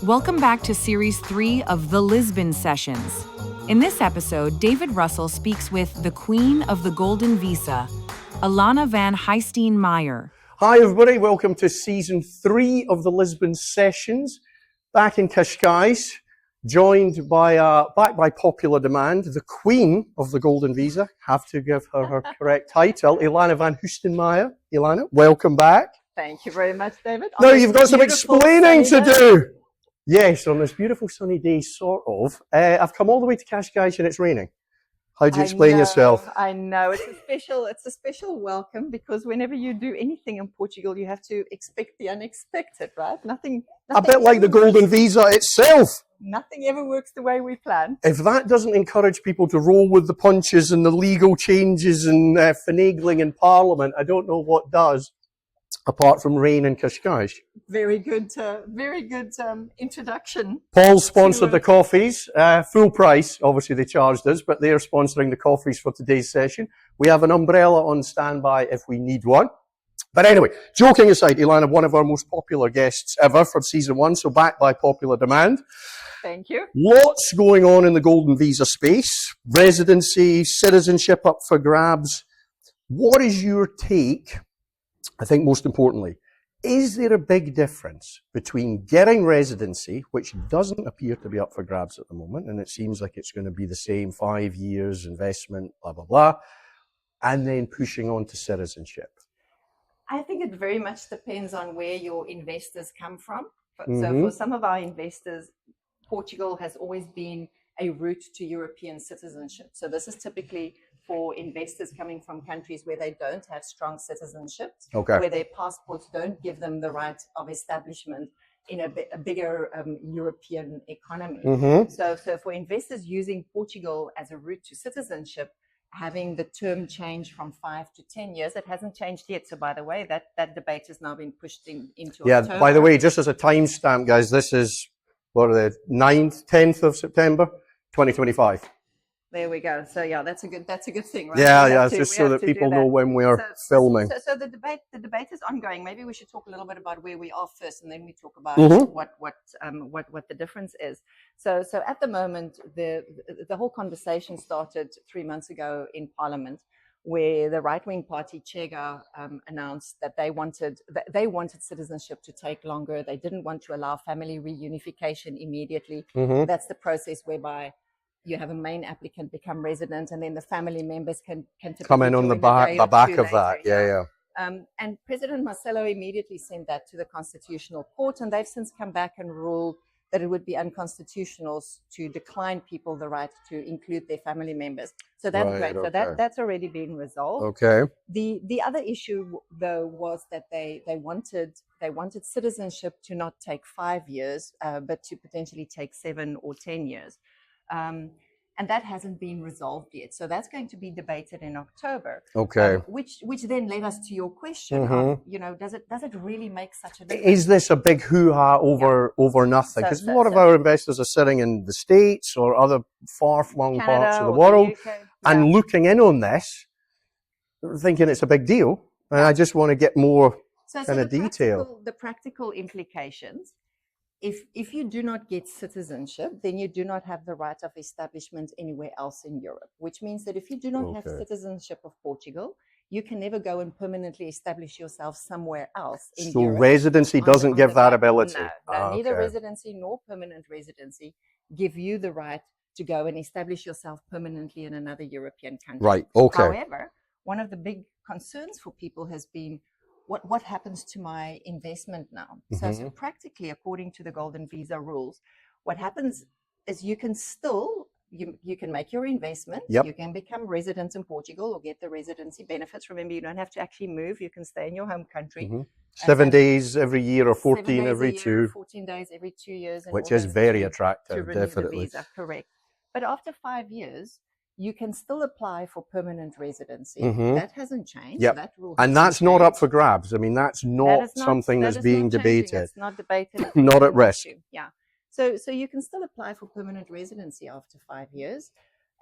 Welcome back to Series 3 of the Lisbon Sessions. In this episode, David Russell speaks with the Queen of the Golden Visa, Ilana van Huyssteen-Meyer. Hi everybody, welcome to Season 3 of the Lisbon Sessions. Back in Cascais, joined by, back by popular demand, the Queen of the Golden Visa. Have to give her her correct title, Ilana van Huyssteen-Meyer. Ilana, welcome back. Thank you very much, David. Now you've got some explaining to do. Yes, on this beautiful sunny day, sort of. I've come all the way to Cascais and it's raining. How do you explain yourself? I know it's a special welcome, because whenever you do anything in Portugal, you have to expect the unexpected, right? Nothing A bit like the Golden Visa itself. Nothing ever works the way we planned. If that doesn't encourage people to roll with the punches and the legal changes and finagling in Parliament, I don't know what does, apart from rain in Cascais. Very good introduction. Paul sponsored the coffees, full price. Obviously they charged us, but they are sponsoring the coffees for today's session. We have an umbrella on standby if we need one. But anyway, joking aside, Ilana, one of our most popular guests ever for Season 1, so back by popular demand. Thank you. Lots going on in the Golden Visa space. Residency, citizenship up for grabs. What is your take, I think most importantly, is there a big difference between getting residency, which doesn't appear to be up for grabs at the moment, and it seems like it's going to be the same 5 years investment, blah, blah, blah, and then pushing on to citizenship? I think it very much depends on where your investors come from. So for some of our investors, Portugal has always been a route to European citizenship. So this is typically for investors coming from countries where they don't have strong citizenship, where their passports don't give them the right of establishment in a bigger European economy. So for investors using Portugal as a route to citizenship, having the term change from 5 to 10 years, it hasn't changed yet. So by the way, that debate has now been pushed into October. By the way, just as a timestamp, guys, this is, what are the 9th, 10th of September, 2025. There we go. So yeah, that's a good thing, right? Yeah, just so that people know when we are filming. So the debate is ongoing. Maybe we should talk a little bit about where we are first, and then we talk about what the difference is. So at the moment, the whole conversation started 3 months ago in Parliament, where the right-wing party Chega announced that they wanted citizenship to take longer. They didn't want to allow family reunification immediately. That's the process whereby you have a main applicant become resident, and then the family members can come in on the back of that. Yeah. And President Marcelo immediately sent that to the Constitutional Court, and they've since come back and ruled that it would be unconstitutional to decline people the right to include their family members. So that's great. So that's already been resolved. Okay. The other issue though was that they wanted citizenship to not take 5 years, but to potentially take 7 or 10 years. And that hasn't been resolved yet. So that's going to be debated in October. Okay. Which then led us to your question of, does it really make such a difference? Is this a big hoo-ha over nothing? Because a lot of our investors are sitting in the States or other far-flung parts of the world and looking in on this, thinking it's a big deal. And I just want to get more kind of detail. The practical implications. If you do not get citizenship, then you do not have the right of establishment anywhere else in Europe, which means that if you do not have citizenship of Portugal, you can never go and permanently establish yourself somewhere else in Europe. So residency doesn't give that ability? No, neither residency nor permanent residency give you the right to go and establish yourself permanently in another European country. Right, okay. However, one of the big concerns for people has been, what happens to my investment now? So practically, according to the Golden Visa rules, what happens is you can still, you can make your investment, you can become resident in Portugal or get the residency benefits. Remember, you don't have to actually move, you can stay in your home country. 7 days every year or 14 every 2. 14 days every 2 years. Which is very attractive, to definitely. The visa, correct. But after 5 years, you can still apply for permanent residency. That hasn't changed. Yep. That rule and that's not up for grabs. I mean, that's not something that's being debated. It's not debated. Not at risk. Yeah. So you can still apply for permanent residency after 5 years.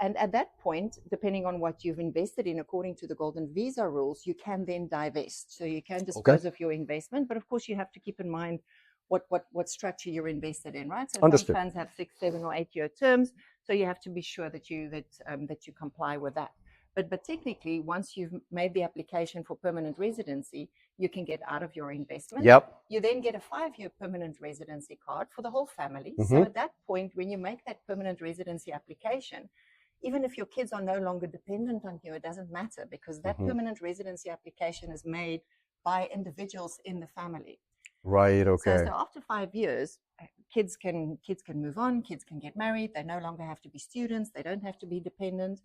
And at that point, depending on what you've invested in, according to the Golden Visa rules, you can then divest. So you can dispose of your investment. But of course, you have to keep in mind what structure you're invested in, right? So Understood. some funds have 6, 7, or 8 year terms, so you have to be sure that you comply with that. But technically, once you've made the application for permanent residency, you can get out of your investment. Yep. You then get a 5-year permanent residency card for the whole family. Mm-hmm. So at that point, when you make that permanent residency application, even if your kids are no longer dependent on you, it doesn't matter, because that permanent residency application is made by individuals in the family. Right, okay. So after 5 years, kids can move on, kids can get married, they no longer have to be students, they don't have to be dependent.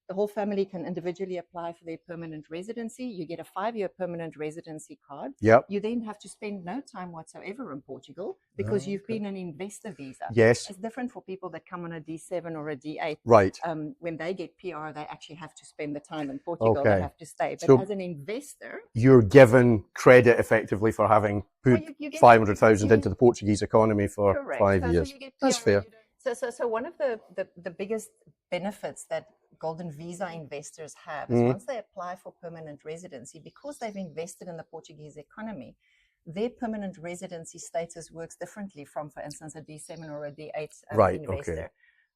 The whole family can individually apply for their permanent residency. You get a 5-year permanent residency card. Yep. You then have to spend no time whatsoever in Portugal, because you've been an investor visa. Yes. It's different for people that come on a D7 or a D8. Right. When they get PR, they actually have to spend the time in Portugal. Okay. They have to stay. But So as an investor, you're given credit effectively for having put you get 500,000 into the Portuguese economy for correct. 5 years. So you get That's PR, fair. So one of the biggest benefits that Golden Visa investors have is once they apply for permanent residency, because they've invested in the Portuguese economy, their permanent residency status works differently from, for instance, a D7 or a D8 Right, investor. okay.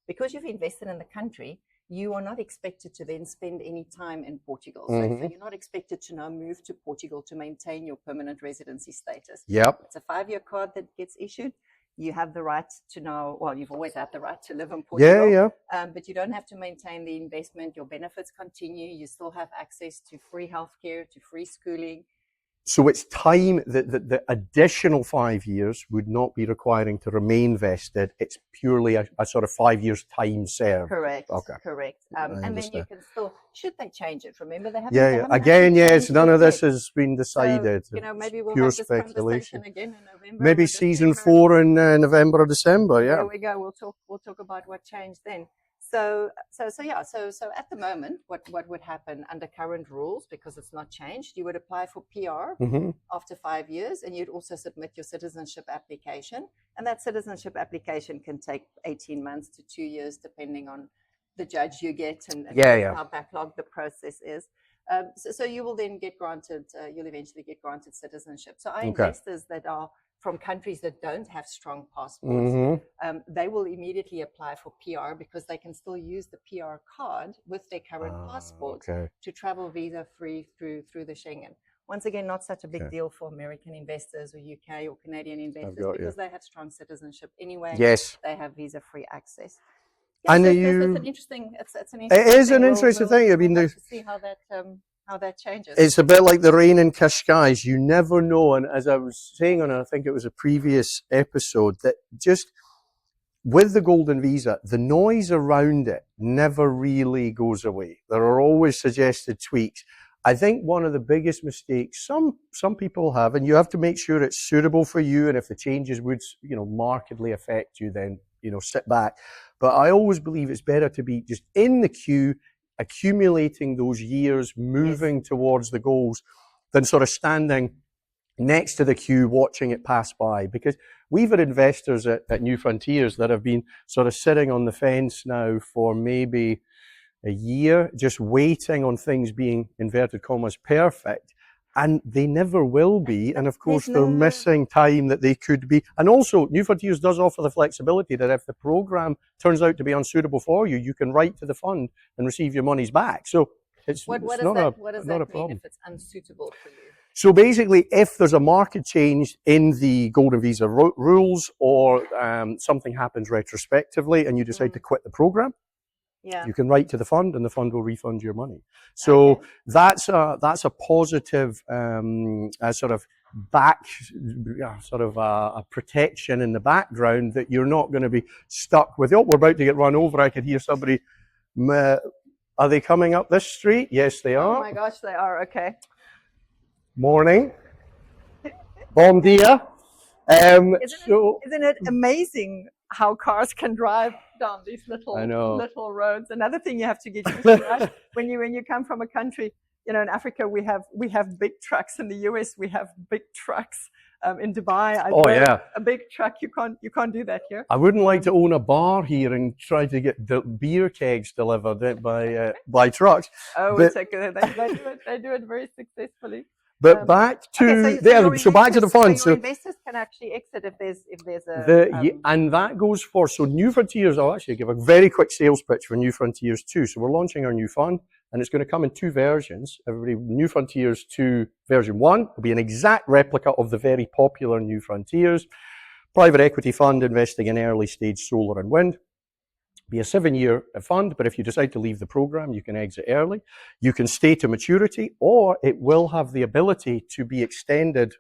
Because you've invested in the country, you are not expected to then spend any time in Portugal. So you're not expected to now move to Portugal to maintain your permanent residency status. Yep. It's a 5-year card that gets issued. You have the right to know, well, you've always had the right to live in Portugal. Yeah. But you don't have to maintain the investment. Your benefits continue. You still have access to free healthcare, to free schooling. So it's time that the additional 5 years would not be requiring to remain vested. It's purely a sort of 5 years time served. Correct. Okay. Correct. And then you can still, should they change it? Remember, they haven't. Yeah. They haven't Again, actually yes. changed None it of this yet. has been decided. So, maybe we'll Pure have this speculation. conversation again in November. Maybe or season December. 4 in November or December. Yeah. There we go. We'll talk about what changed then. So at the moment, what would happen under current rules, because it's not changed, you would apply for PR after 5 years, and you'd also submit your citizenship application. And that citizenship application can take 18 months to 2 years, depending on the judge you get and how backlogged the process is. So you will then get granted, you'll eventually get granted citizenship. So our investors that are from countries that don't have strong passports, they will immediately apply for PR, because they can still use the PR card with their current passport to travel visa free through the Schengen. Once again, not such a big deal for American investors or UK or Canadian investors, because they have strong citizenship anyway. Yes. They have visa free access. And it's an interesting. It's an interesting. It is an thing. interesting thing. I mean, we'll have to see how that changes. It's a bit like the rain in Cascais. You never know. And as I was saying on, I think it was a previous episode, that just with the Golden Visa, the noise around it never really goes away. There are always suggested tweaks. I think one of the biggest mistakes some people have, and you have to make sure it's suitable for you, and if the changes would, markedly affect you, then, sit back. But I always believe it's better to be just in the queue, accumulating those years, moving towards the goals, than sort of standing next to the queue watching it pass by. Because we've had investors at New Frontiers that have been sort of sitting on the fence now for maybe a year, just waiting on things being, inverted commas, perfect. And they never will be. And of course, they're missing time that they could be. And also, New Frontiers does offer the flexibility that if the program turns out to be unsuitable for you, you can write to the fund and receive your monies back. So what does not that a problem. mean if it's unsuitable for you? So basically, if there's a market change in the Golden Visa rules, or something happens retrospectively and you decide to quit the program, you can write to the fund and the fund will refund your money. So that's a positive sort of a protection in the background, that you're not going to be stuck with, we're about to get run over. I could hear somebody. Are they coming up this street? Yes, they are. Oh my gosh, they are. Okay. Morning. Bon dia. Isn't it amazing how cars can drive down these little roads? Another thing you have to get used to, right? When you come from a country, in Africa we have big trucks. In the US we have big trucks. In Dubai, a big truck. You can't do that here. I wouldn't like to own a bar here and try to get beer kegs delivered by trucks. Oh, they do it very successfully. But back to so back to the fund. So your investors can actually exit if there's a and that goes for New Frontiers. I'll actually give a very quick sales pitch for New Frontiers 2. So we're launching our new fund, and it's going to come in 2 versions. Everybody, New Frontiers 2 version 1 will be an exact replica of the very popular New Frontiers. Private equity fund investing in early stage solar and wind. Be a 7-year fund, but if you decide to leave the program, you can exit early. You can stay to maturity, or it will have the ability to be extended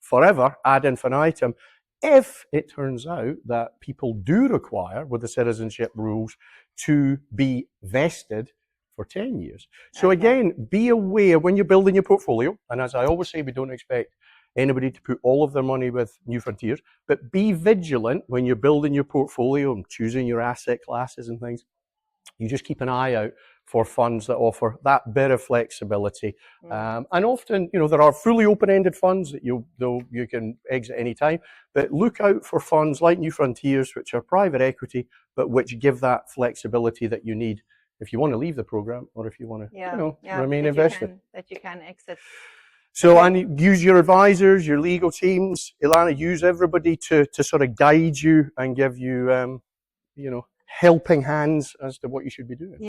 forever ad infinitum if it turns out that people do require, with the citizenship rules, to be vested for 10 years. So again, be aware when you're building your portfolio, and as I always say, we don't expect anybody to put all of their money with New Frontiers, but be vigilant when you're building your portfolio and choosing your asset classes and things. You just keep an eye out for funds that offer that bit of flexibility. And often, there are fully open-ended funds that you can exit any time, but look out for funds like New Frontiers, which are private equity, but which give that flexibility that you need if you want to leave the program or if you want to, remain invested. That you can exit. So, and use your advisors, your legal teams. Ilana, use everybody to sort of guide you and give you, helping hands as to what you should be doing.